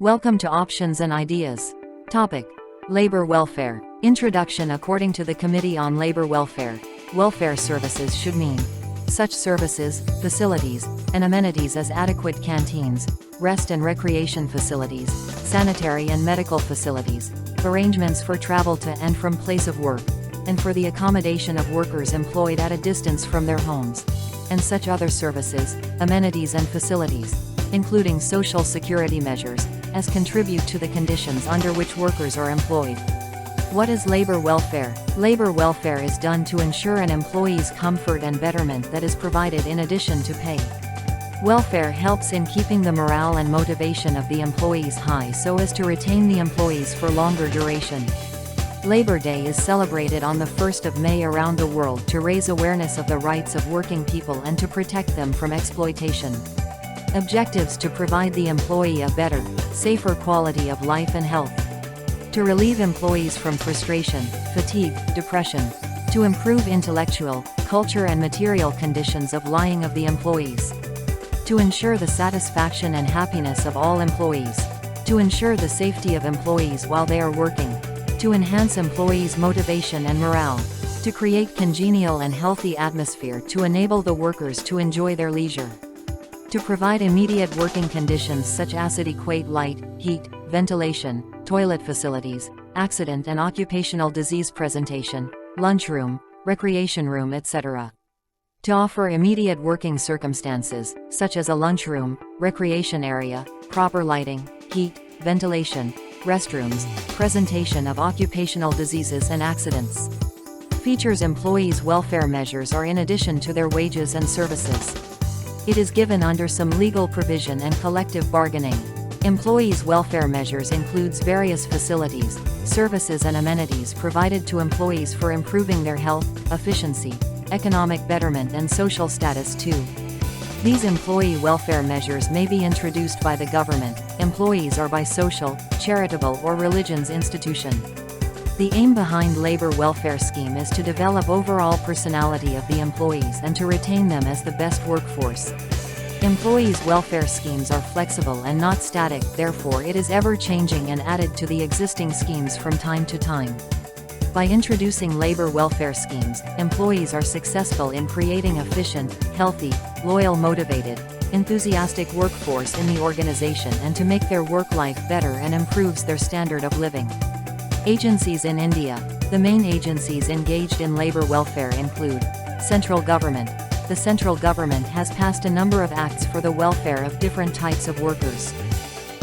Welcome to Options and Ideas. Topic: Labor Welfare. Introduction. According to the Committee on Labor Welfare, welfare services should mean such services, facilities, and amenities as adequate canteens, rest and recreation facilities, sanitary and medical facilities, arrangements for travel to and from place of work, and for the accommodation of workers employed at a distance from their homes, and such other services, amenities and facilities, including social security measures, as contribute to the conditions under which workers are employed. What is labor welfare? Labor welfare is done to ensure an employee's comfort and betterment that is provided in addition to pay. Welfare helps in keeping the morale and motivation of the employees high so as to retain the employees for longer duration. Labor Day is celebrated on the 1st of May around the world to raise awareness of the rights of working people and to protect them from exploitation. Objectives: to provide the employee a better, safer quality of life and health. To relieve employees from frustration, fatigue, depression. To improve intellectual, culture and material conditions of lying of the employees. To ensure the satisfaction and happiness of all employees. To ensure the safety of employees while they are working. To enhance employees' motivation and morale. To create congenial and healthy atmosphere to enable the workers to enjoy their leisure. To provide immediate working conditions such as adequate light, heat, ventilation, toilet facilities, accident and occupational disease presentation, lunchroom, recreation room, etc. To offer immediate working circumstances, such as a lunchroom, recreation area, proper lighting, heat, ventilation, restrooms, presentation of occupational diseases and accidents. Features: employees' welfare measures are in addition to their wages and services. It is given under some legal provision and collective bargaining. Employees' welfare measures includes various facilities, services and amenities provided to employees for improving their health, efficiency, economic betterment and social status too. These employee welfare measures may be introduced by the government, employees, or by social, charitable or religious institution. The aim behind labor welfare scheme is to develop overall personality of the employees and to retain them as the best workforce. Employees' welfare schemes are flexible and not static, therefore it is ever-changing and added to the existing schemes from time to time. By introducing labor welfare schemes, employees are successful in creating efficient, healthy, loyal, motivated, enthusiastic workforce in the organization and to make their work life better and improves their standard of living. Agencies in India. The main agencies engaged in labor welfare include central government. The central government has passed a number of acts for the welfare of different types of workers.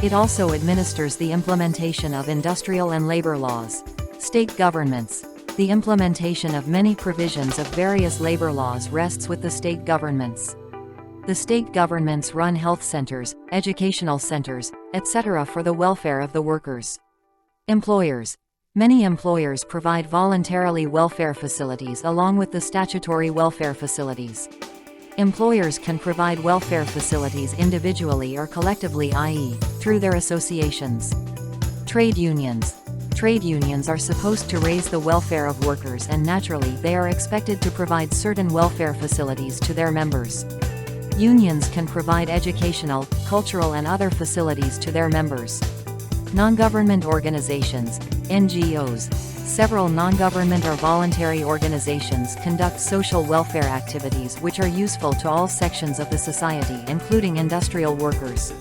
It also administers the implementation of industrial and labor laws. State governments. The implementation of many provisions of various labor laws rests with the state governments. The state governments run health centers, educational centers, etc. for the welfare of the workers. Employers. Many employers provide voluntarily welfare facilities along with the statutory welfare facilities. Employers can provide welfare facilities individually or collectively, i.e., through their associations. Trade unions. Trade unions are supposed to raise the welfare of workers and naturally they are expected to provide certain welfare facilities to their members. Unions can provide educational, cultural and other facilities to their members. Non-government organizations, NGOs. Several non-government or voluntary organizations conduct social welfare activities which are useful to all sections of the society including industrial workers.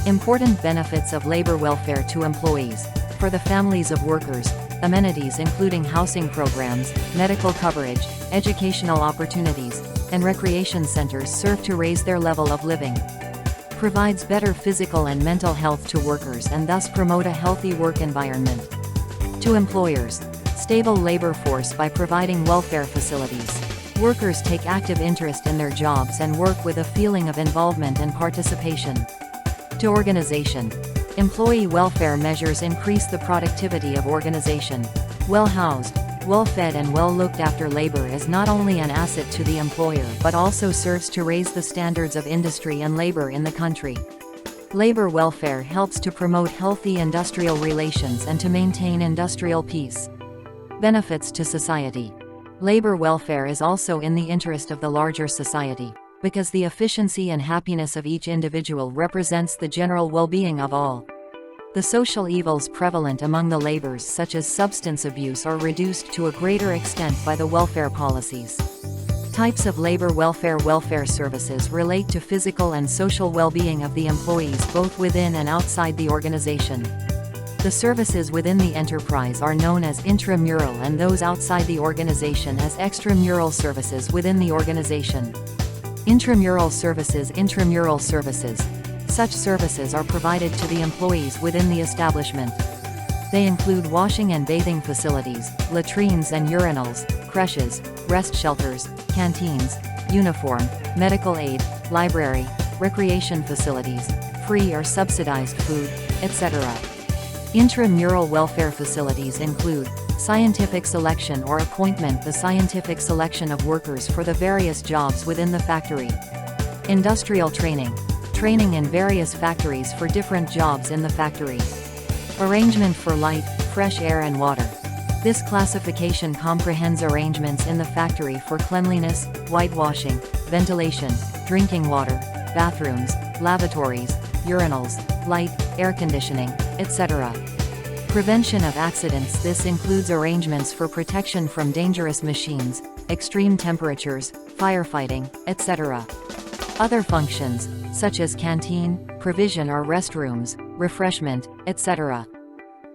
Important benefits of labor welfare to employees. For the families of workers, amenities including housing programs, medical coverage, educational opportunities, and recreation centers serve to raise their level of living. Provides better physical and mental health to workers and thus promote a healthy work environment. To employers, stable labor force by providing welfare facilities. Workers take active interest in their jobs and work with a feeling of involvement and participation. To organization, employee welfare measures increase the productivity of organization. Well-housed, well-fed and well-looked after labor is not only an asset to the employer but also serves to raise the standards of industry and labor in the country. Labor welfare helps to promote healthy industrial relations and to maintain industrial peace. Benefits to society. Labor welfare is also in the interest of the larger society, because the efficiency and happiness of each individual represents the general well-being of all. The social evils prevalent among the laborers, such as substance abuse, are reduced to a greater extent by the welfare policies. Types of labor welfare. Welfare services relate to physical and social well-being of the employees both within and outside the organization. The services within the enterprise are known as intramural and those outside the organization as extramural services within the organization. Intramural services. Intramural services. Such services are provided to the employees within the establishment. They include washing and bathing facilities, latrines and urinals, creches, rest shelters, canteens, uniform, medical aid, library, recreation facilities, free or subsidized food, etc. Intramural welfare facilities include scientific selection or appointment, the scientific selection of workers for the various jobs within the factory. Industrial training, training in various factories for different jobs in the factory. Arrangement for light, fresh air and water. This classification comprehends arrangements in the factory for cleanliness, whitewashing, ventilation, drinking water, bathrooms, lavatories, urinals, light, air conditioning, etc. Prevention of accidents. This includes arrangements for protection from dangerous machines, extreme temperatures, firefighting, etc. Other functions, such as canteen, provision or restrooms, refreshment, etc.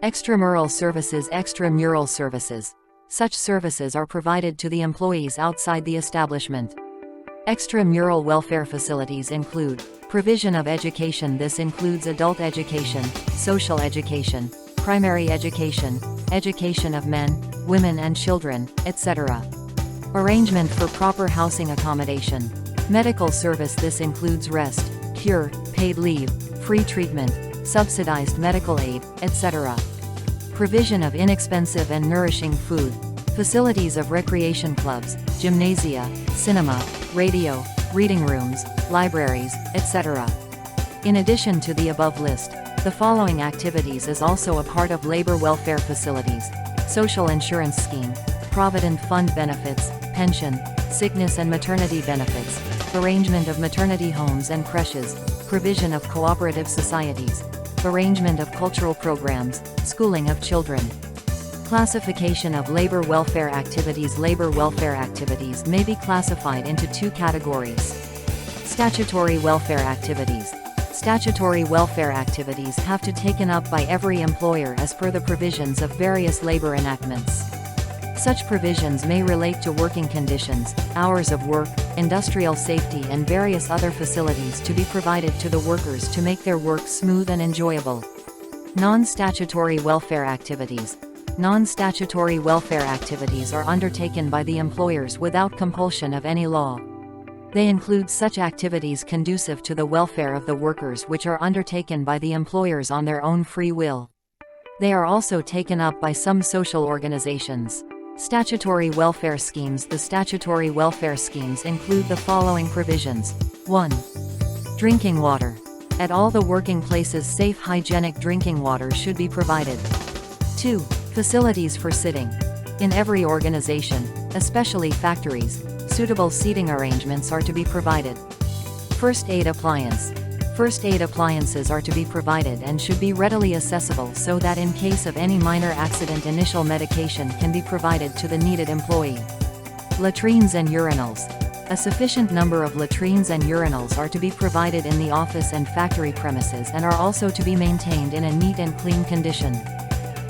Extramural services. Extramural services. Such services are provided to the employees outside the establishment. Extramural welfare facilities include provision of education. This includes adult education, social education, primary education, education of men, women and children, etc. Arrangement for proper housing accommodation. Medical service. This includes rest, cure, paid leave, free treatment, subsidized medical aid, etc. Provision of inexpensive and nourishing food. Facilities of recreation clubs, gymnasia, cinema, radio, reading rooms, libraries, etc. In addition to the above list, the following activities is also a part of labor welfare facilities: social insurance scheme, provident fund benefits, pension, sickness and maternity benefits, arrangement of maternity homes and creches, provision of cooperative societies, arrangement of cultural programs, schooling of children. Classification of labor welfare activities. Labor welfare activities may be classified into two categories. Statutory welfare activities. Statutory welfare activities have to be taken up by every employer as per the provisions of various labor enactments. Such provisions may relate to working conditions, hours of work, industrial safety and various other facilities to be provided to the workers to make their work smooth and enjoyable. Non-statutory welfare activities. Non-statutory welfare activities are undertaken by the employers without compulsion of any law. They include such activities conducive to the welfare of the workers which are undertaken by the employers on their own free will. They are also taken up by some social organizations. Statutory welfare schemes. The statutory welfare schemes include the following provisions. 1. Drinking water. At all the working places, safe hygienic drinking water should be provided. 2. Facilities for sitting. In every organization, especially factories, suitable seating arrangements are to be provided. First aid appliance. First aid appliances are to be provided and should be readily accessible so that in case of any minor accident, initial medication can be provided to the needed employee. Latrines and urinals. A sufficient number of latrines and urinals are to be provided in the office and factory premises and are also to be maintained in a neat and clean condition.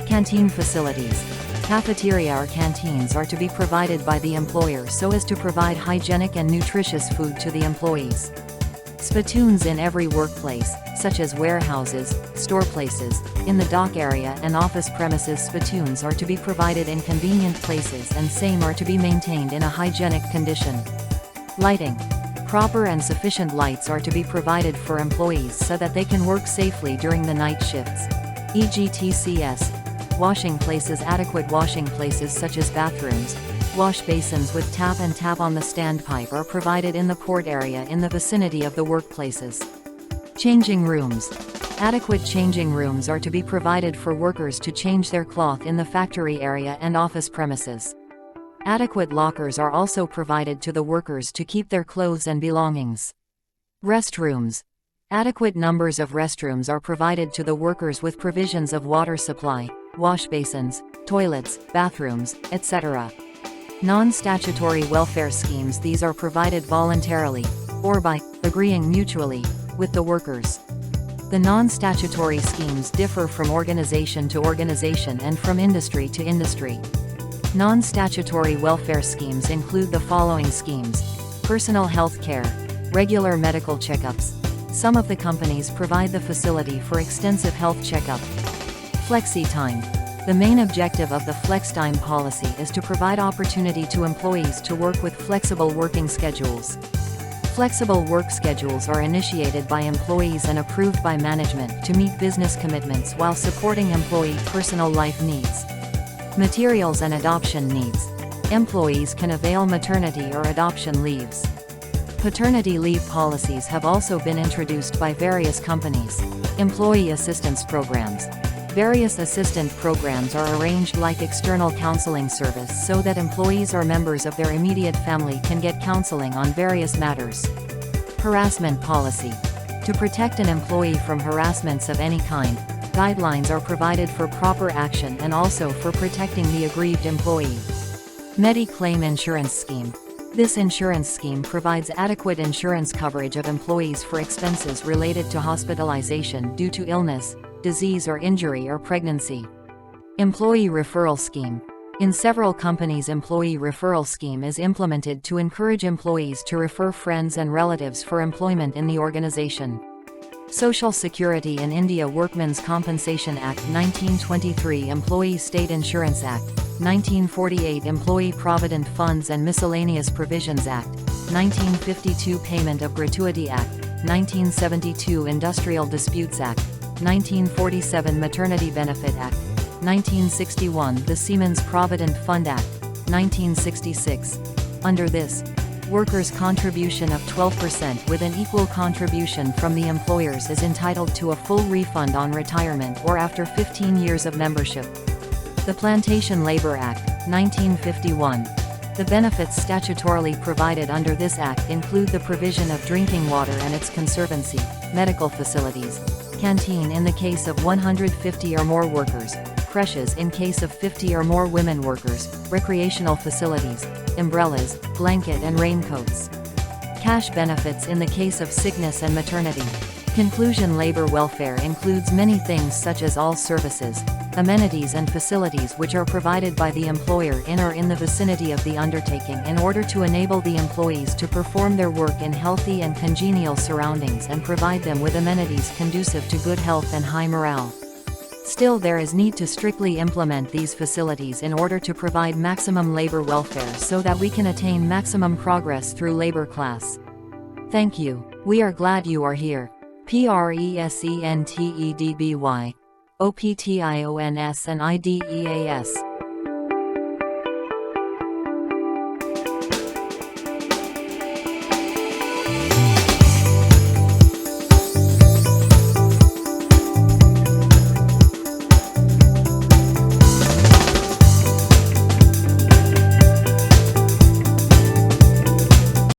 Canteen facilities. Cafeteria or canteens are to be provided by the employer so as to provide hygienic and nutritious food to the employees. Spittoons in every workplace, such as warehouses, store places, in the dock area and office premises. Spittoons are to be provided in convenient places and same are to be maintained in a hygienic condition. Lighting. Proper and sufficient lights are to be provided for employees so that they can work safely during the night shifts. E.g. TCS. Washing places. Adequate washing places such as bathrooms, wash basins with tap and tap on the standpipe are provided in the port area in the vicinity of the workplaces. Changing rooms. Adequate changing rooms are to be provided for workers to change their cloth in the factory area and office premises. Adequate lockers are also provided to the workers to keep their clothes and belongings. Restrooms. Adequate numbers of restrooms are provided to the workers with provisions of water supply, wash basins, toilets, bathrooms, etc. Non-statutory welfare schemes. These are provided voluntarily, or by agreeing mutually, with the workers. The non-statutory schemes differ from organization to organization and from industry to industry. Non-statutory welfare schemes include the following schemes: personal health care, regular medical checkups. Some of the companies provide the facility for extensive health checkup. Flexi time. The main objective of the flex time policy is to provide opportunity to employees to work with flexible working schedules. Flexible work schedules are initiated by employees and approved by management to meet business commitments while supporting employee personal life needs. Materials and adoption needs. Employees can avail maternity or adoption leaves. Paternity leave policies have also been introduced by various companies. Employee assistance programs. Various assistant programs are arranged like external counseling service so that employees or members of their immediate family can get counseling on various matters. Harassment policy. To protect an employee from harassments of any kind, guidelines are provided for proper action and also for protecting the aggrieved employee. Medi-claim insurance scheme. This insurance scheme provides adequate insurance coverage of employees for expenses related to hospitalization due to illness, disease or injury or pregnancy. Employee referral scheme. In several companies, employee referral scheme is implemented to encourage employees to refer friends and relatives for employment in the organization. Social Security in India. Workmen's Compensation Act 1923, Employee State Insurance Act 1948, Employee Provident Funds and Miscellaneous Provisions Act 1952, Payment of Gratuity Act 1972, Industrial Disputes Act 1947, Maternity Benefit Act 1961, the Seamen's Provident Fund Act 1966. Under this, workers' contribution of 12% with an equal contribution from the employers is entitled to a full refund on retirement or after 15 years of membership. The Plantation Labor Act 1951. The benefits statutorily provided under this act include the provision of drinking water and its conservancy, medical facilities, canteen in the case of 150 or more workers, creches in case of 50 or more women workers, recreational facilities, umbrellas, blanket and raincoats. Cash benefits in the case of sickness and maternity. Conclusion. Labor welfare includes many things such as all services, amenities and facilities which are provided by the employer in or in the vicinity of the undertaking in order to enable the employees to perform their work in healthy and congenial surroundings and provide them with amenities conducive to good health and high morale. Still, there is need to strictly implement these facilities in order to provide maximum labor welfare so that we can attain maximum progress through labor class. Thank you. We are glad you are here. PRESENTEDBY OPTIONS and IDEAS.